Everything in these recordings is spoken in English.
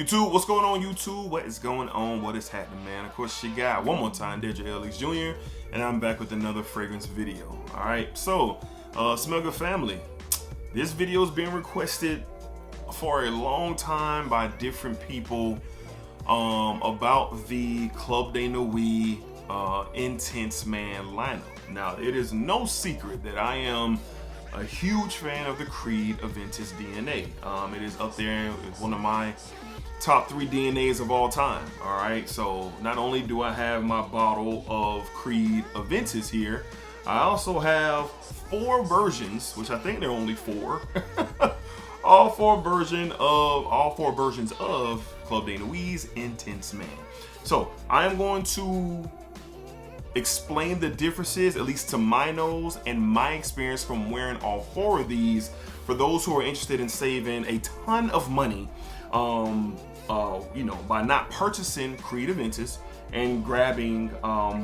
YouTube, what's going on, YouTube? What is going on? What is happening, man? Of course, you got one more time, DEDRICKHICKSJR, and I'm back with another fragrance video. All right, so Smell Good family, this video is being requested for a long time by different people about the Club de Nuit Intense Man lineup. Now, it is no secret that I am a huge fan of the Creed Aventus DNA. It is up there with one of my top 3 DNAs of all time. All right, so not only do I have my bottle of Creed Aventus here, I also have 4 versions, which I think there are only 4. all four versions of Club de Nuit's Intense Man. So I am going to explain the differences, at least to my nose, and my experience from wearing all 4 of these for those who are interested in saving a ton of money, by not purchasing Creed Aventus and grabbing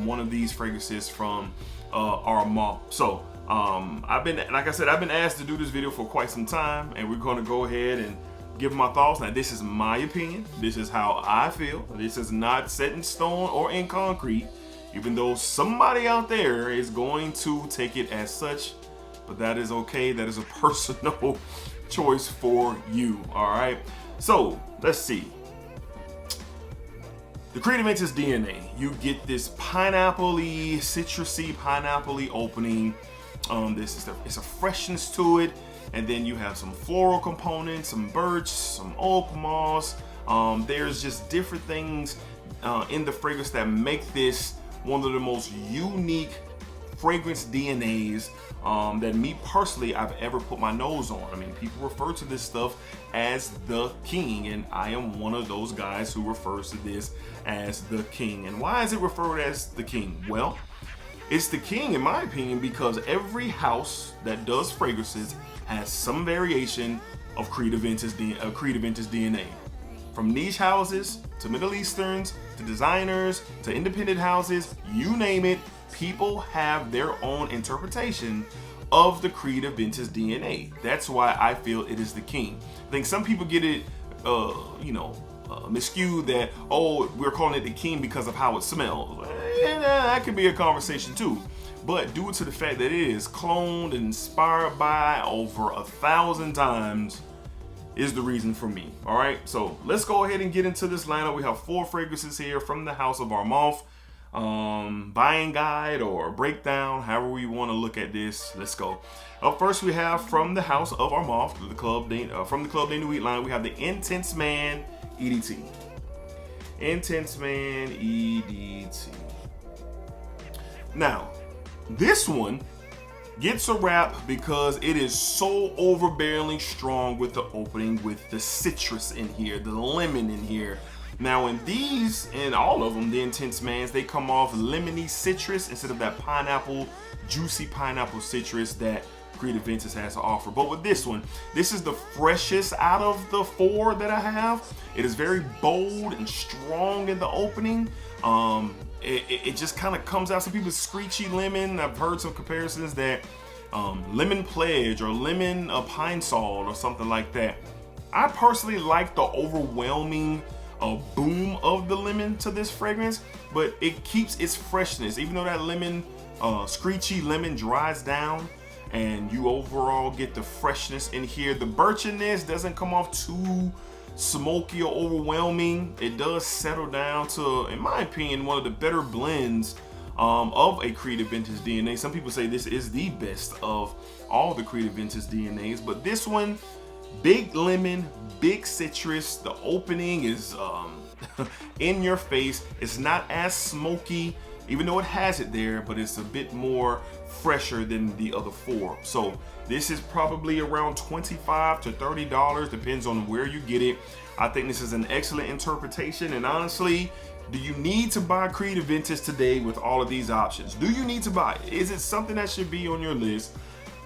one of these fragrances from Armaf. So I've been asked to do this video for quite some time, and we're going to go ahead and give my thoughts. Now, this is my opinion. This is how I feel. This is not set in stone or in concrete, even though somebody out there is going to take it as such, but that is okay. That is a personal choice for you. All right, so let's see. The Creed Aventus DNA, you get this pineapple-y, citrusy, pineapple-y opening. It's a freshness to it, and then you have some floral components, some birch, some oak moss. There's just different things in the fragrance that make this one of the most unique fragrance DNAs that me personally I've ever put my nose on. I mean, people refer to this stuff as the king, and I am one of those guys who refers to this as the king. And why is it referred as the king? Well, it's the king in my opinion because every house that does fragrances has some variation of Creed Aventus DNA. From niche houses to Middle Easterns to designers to independent houses, you name it, people have their own interpretation of the Creed Aventus DNA. That's why I feel it is the king. I think some people get it, miscued that, oh, we're calling it the king because of how it smells. And that could be a conversation too. But due to the fact that it is cloned and inspired by over 1,000 times, is the reason for me. All right, so let's go ahead and get into this lineup. We have 4 fragrances here from the house of Armaf. Buying guide or breakdown, however we want to look at this. Let's go. Up first, we have from the house of Armaf, from the Club de Nuit line, we have the Intense Man EDT. Intense Man EDT. Now, this one gets a rap because it is so overbearingly strong with the opening, with the citrus in here, the lemon in here. Now in these, and all of them, the Intense Mans, they come off lemony citrus instead of that pineapple, juicy pineapple citrus that Creed Aventus has to offer. But with this one, this is the freshest out of the 4 that I have. It is very bold and strong in the opening. It just kind of comes out. Some people screechy lemon. I've heard some comparisons that lemon pledge or lemon pine salt or something like that. I personally like the overwhelming boom of the lemon to this fragrance, but it keeps its freshness. Even though that lemon, screechy lemon dries down and you overall get the freshness in here. The birch in this doesn't come off too smoky or overwhelming. It does settle down to, in my opinion, one of the better blends of a Creed Aventus DNA. Some people say this is the best of all the Creed Aventus DNAs, but this one, big lemon, big citrus. The opening is in your face. It's not as smoky, even though it has it there, but it's a bit more fresher than the other 4. So this is probably around $25 to $30, depends on where you get it. I think this is an excellent interpretation, and honestly, do you need to buy Creed Aventus today with all of these options? Do you need to buy it? Is it something that should be on your list?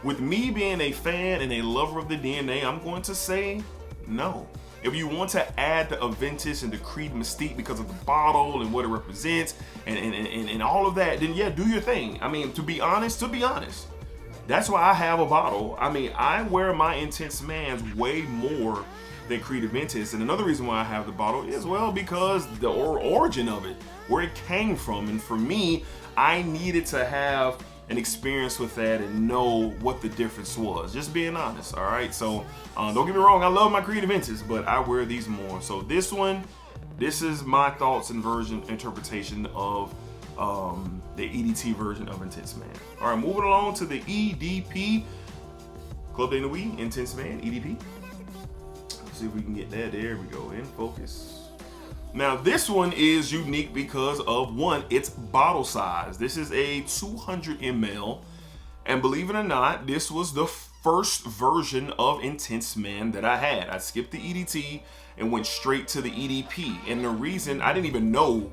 With me being a fan and a lover of the DNA, I'm going to say no. If you want to add the Aventus and the Creed mystique because of the bottle and what it represents and all of that, then yeah, do your thing. I mean, to be honest, that's why I have a bottle. I mean, I wear my Intense Mans way more than Creed Aventus. And another reason why I have the bottle is, well, because the origin of it, where it came from. And for me, I needed to have an experience with that and know what the difference was. Just being honest, all right? So don't get me wrong, I love my Creed Aventus, but I wear these more. So this one, this is my thoughts and interpretation of the EDT version of Intense Man. All right, moving along to the EDP, Club de Nuit, Intense Man, EDP. Let's see if we can get that. There we go, in focus. Now this one is unique because of, one, its bottle size. This is a 200 ml, and believe it or not, this was the first version of Intense Man that I had. I skipped the EDT and went straight to the EDP, and the reason, I didn't even know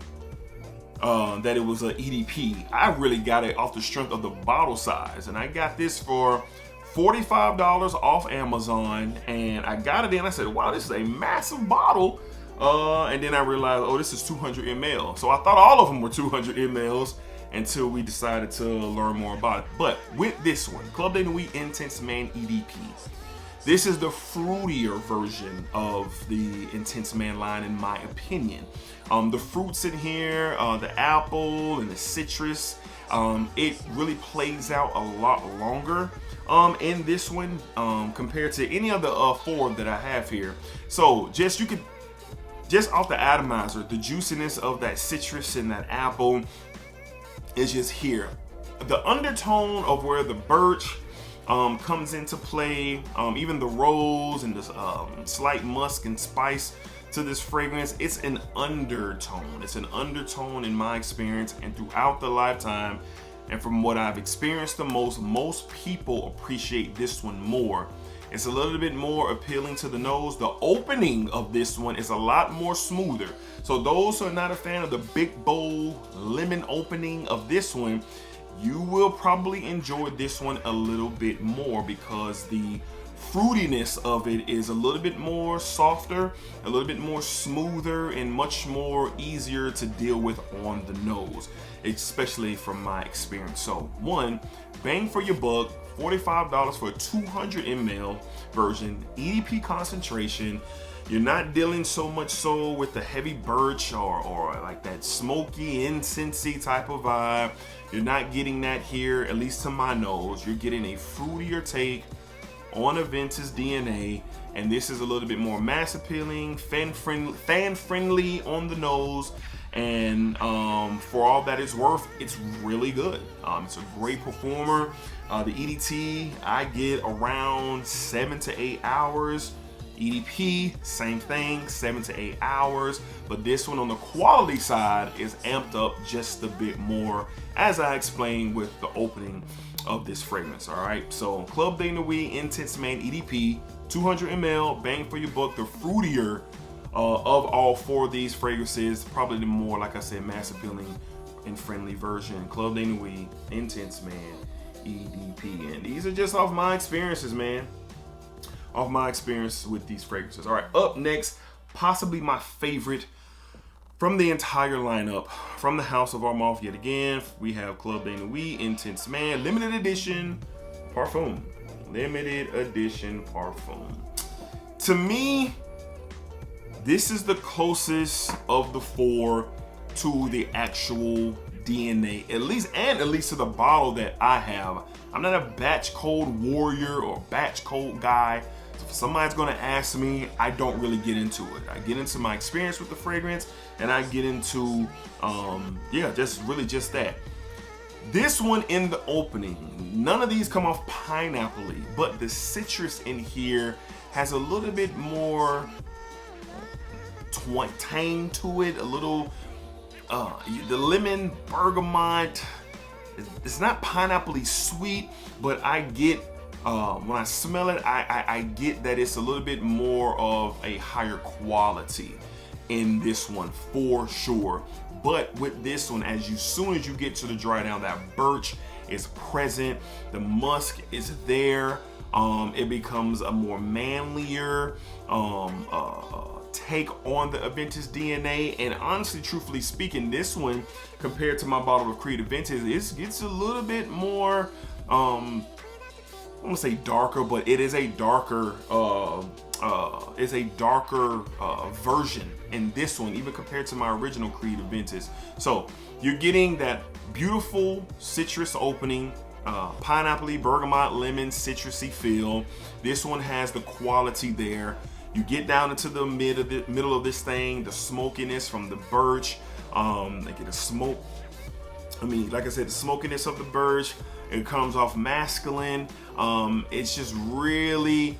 that it was an EDP. I really got it off the strength of the bottle size, and I got this for $45 off Amazon, and I got it in. I said, wow, this is a massive bottle. And then I realized, oh, this is 200 ml. So I thought all of them were 200 mls until we decided to learn more about it. But with this one, Club de Nuit Intense Man EDP, this is the fruitier version of the Intense Man line, in my opinion. The fruits in here, the apple and the citrus, it really plays out a lot longer in this one compared to any of the four that I have here. So just off the atomizer, the juiciness of that citrus and that apple is just here. The undertone of where the birch comes into play, even the rose and the slight musk and spice to this fragrance, it's an undertone. It's an undertone in my experience and throughout the lifetime. And from what I've experienced the most people appreciate this one more. It's a little bit more appealing to the nose. The opening of this one is a lot more smoother. So those who are not a fan of the big bowl lemon opening of this one, you will probably enjoy this one a little bit more because the fruitiness of it is a little bit more softer, a little bit more smoother, and much more easier to deal with on the nose, especially from my experience. So one, bang for your buck, $45 for a 200 ml version, EDP concentration. You're not dealing so much so with the heavy birch or like that smoky, incensey type of vibe. You're not getting that here, at least to my nose. You're getting a fruitier take on Aventus DNA, and this is a little bit more mass appealing, fan friendly on the nose, and for all that it's worth, it's really good. It's a great performer. The EDT, I get around 7 to 8 hours. EDP, same thing, 7 to 8 hours. But this one on the quality side is amped up just a bit more, as I explained with the opening of this fragrance. All right, so Club de Nuit Intense Man EDP, 200 ml, bang for your buck, the fruitier of all four of these fragrances, probably the more, like I said, mass appealing and friendly version. Club de Nuit Intense Man EDP, and these are just off my experiences, man. Off my experience with these fragrances. All right, up next, possibly my favorite from the entire lineup, from the house of Armaf yet again, we have Club de Nuit Intense Man limited edition Parfum. Limited edition Parfum. To me, this is the closest of the four to the actual DNA, at least to the bottle that I have. I'm not a batch cold warrior or batch cold guy. So if somebody's gonna ask me, I don't really get into it. I get into my experience with the fragrance, and I get into just that. This one in the opening, none of these come off pineapple-y, but the citrus in here has a little bit more tang to it, a little the lemon bergamot, it's not pineapple-y sweet, but I get when I smell it, I get that it's a little bit more of a higher quality in this one for sure. But with this one, as soon as you get to the dry down, that birch is present, the musk is there. It becomes a more manlier take on the Aventus DNA. And honestly, truthfully speaking, this one compared to my bottle of Creed Aventus, it gets a little bit more I won't say darker, but it is a darker version in this one, even compared to my original Creed Aventus. So you're getting that beautiful citrus opening, pineapple-y, bergamot, lemon, citrusy feel. This one has the quality there. You get down into the middle of this thing, the smokiness from the birch. I get a smoke. Like I said, the smokiness of the birch. It comes off masculine. It's just really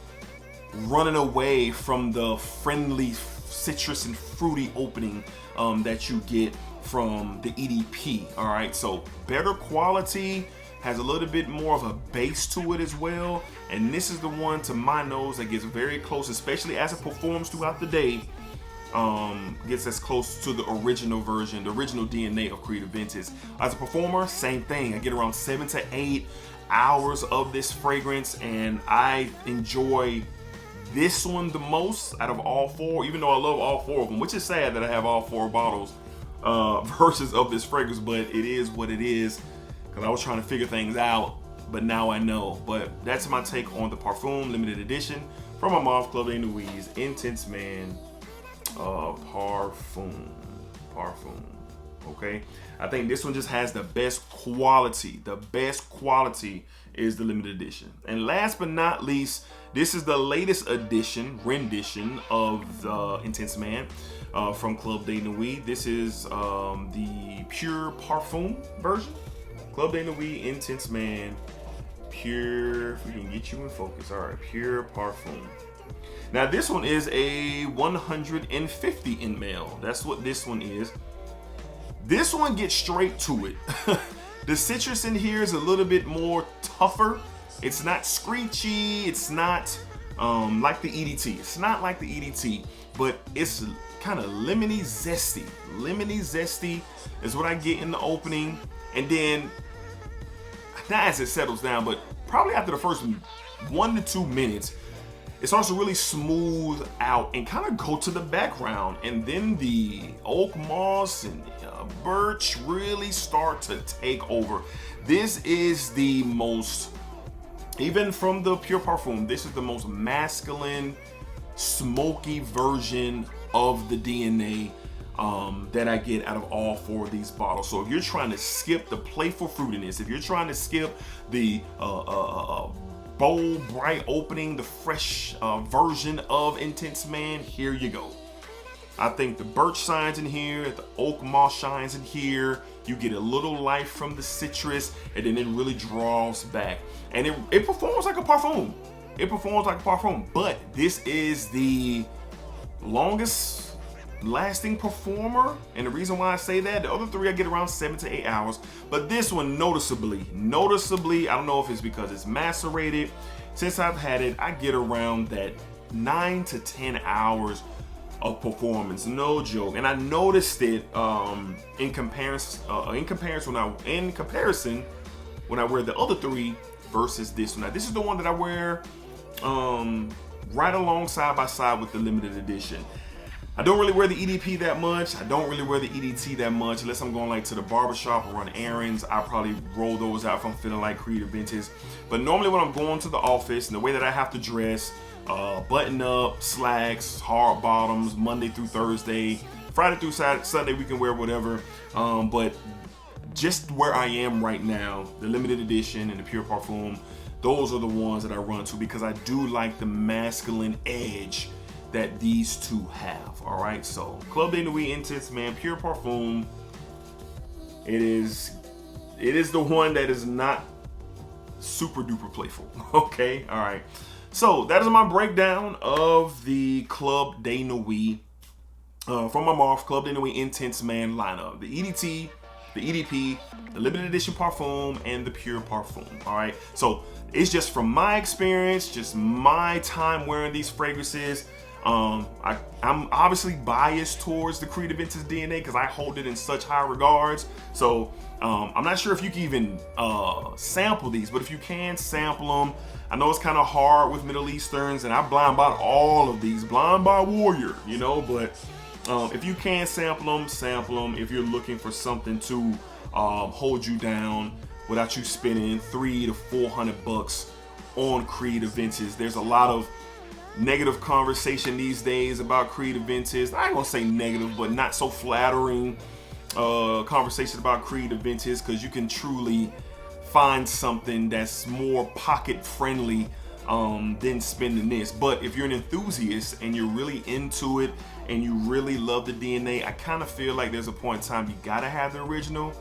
running away from the friendly citrus and fruity opening that you get from the EDP. All right, so better quality, has a little bit more of a base to it as well. And this is the one, to my nose, that gets very close, especially as it performs throughout the day. Gets as close to the original version, the original DNA of Creed Aventus. As a performer, same thing. I get around 7 to 8 hours of this fragrance, and I enjoy this one the most out of all four, even though I love all four of them, which is sad that I have all 4 bottles versions of this fragrance, but it is what it is, because I was trying to figure things out, but now I know. But that's my take on the Parfum limited edition from Armaf Club de Nuit's Intense Man Parfum. Okay, I think this one just has the best quality. The best quality is the limited edition. And last but not least, this is the latest rendition of the Intense Man from Club de Nuit. This is the Pure Parfum version. Club de Nuit Intense Man Pure. If we can get you in focus. All right, Pure Parfum. Now this one is a 150 ml. That's what this one is. This one gets straight to it. The citrus in here is a little bit more tougher. It's not screechy. It's not like the EDT. It's not like the EDT, but it's kind of lemony zesty. Lemony zesty is what I get in the opening. And then, not as it settles down, but probably after the first 1 to 2 minutes, it starts to really smooth out and kind of go to the background. And then the oak moss and birch really start to take over. This is the most, even from the Pure Parfum, this is the most masculine, smoky version of the DNA that I get out of all 4 of these bottles. So if you're trying to skip the playful fruitiness, if you're trying to skip the bold, bright opening, the fresh version of Intense Man, here you go. I think the birch shines in here, the oak moss shines in here. You get a little life from the citrus, and then it really draws back. And it performs like a Parfum. It performs like a Parfum, but this is the longest lasting performer. And the reason why I say that, the other 3 I get around 7 to 8 hours, but this one noticeably, I don't know if it's because it's macerated. Since I've had it, I get around that 9 to 10 hours of performance, no joke. And I noticed it in comparison when I wear the other 3 versus this one. Now this is the one that I wear right along side by side with the limited edition. I don't really wear the EDP that much. I don't really wear the EDT that much unless I'm going like to the barbershop or run errands. I probably roll those out if I'm feeling like Creed Aventus. But normally when I'm going to the office and the way that I have to dress, button up, slacks, hard bottoms, Monday through Thursday, Friday through Sunday we can wear whatever. But just where I am right now, the limited edition and the Pure Parfum, those are the ones that I run to because I do like the masculine edge that these 2 have. All right, so Club de Nuit Intense Man Pure Parfum. It is the one that is not super duper playful. Okay, all right. So that is my breakdown of the Club de Nuit from Armaf Club de Nuit Intense Man lineup. The EDT, the EDP, the limited edition Parfum, and the Pure Parfum. All right, so it's just from my experience, just my time wearing these fragrances. I'm obviously biased towards the Creed Aventus DNA because I hold it in such high regards. So I'm not sure if you can even sample these, but if you can sample them, I know it's kind of hard with Middle Easterns, and I blind buy all of these, blind buy warrior, you know. But if you can sample them. If you're looking for something to hold you down without you spending $300 to $400 on Creed Aventus. There's a lot of negative conversation these days about Creed Aventus. I ain't gonna say negative, but not so flattering conversation about Creed Aventus, because you can truly find something that's more pocket friendly than spending this. But if you're an enthusiast and you're really into it and you really love the DNA, I kind of feel like there's a point in time you gotta have the original,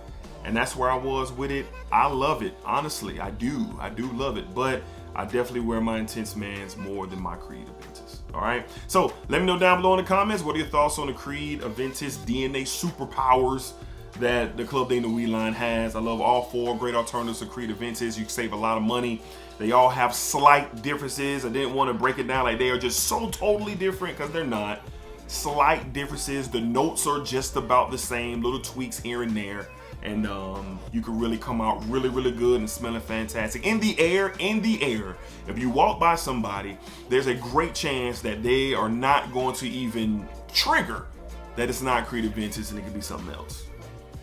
and that's where I was with it. I love it, honestly. I do love it, but I definitely wear my Intense Mans more than my Creed Aventus. All right, so let me know down below in the comments, what are your thoughts on the Creed Aventus DNA superpowers that the Club de Nuit line has. I love all four, great alternatives to Creed Aventus. You can save a lot of money. They all have slight differences. I didn't want to break it down like they are just so totally different, because they're not. Slight differences. The notes are just about the same, little tweaks here and there, and you can really come out really, really good and smelling fantastic. In the air, if you walk by somebody, there's a great chance that they are not going to even trigger that it's not Creed Aventus and it could be something else.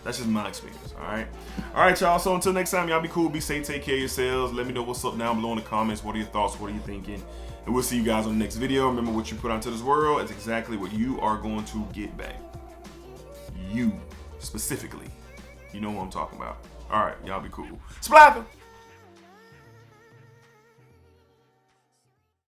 That's just my experience, all right? All right, y'all, so until next time, y'all be cool, be safe, take care of yourselves. Let me know what's up down below in the comments. What are your thoughts? What are you thinking? And we'll see you guys on the next video. Remember, what you put out into this world is exactly what you are going to get back. You, specifically. You know what I'm talking about. All right, y'all be cool. Splather!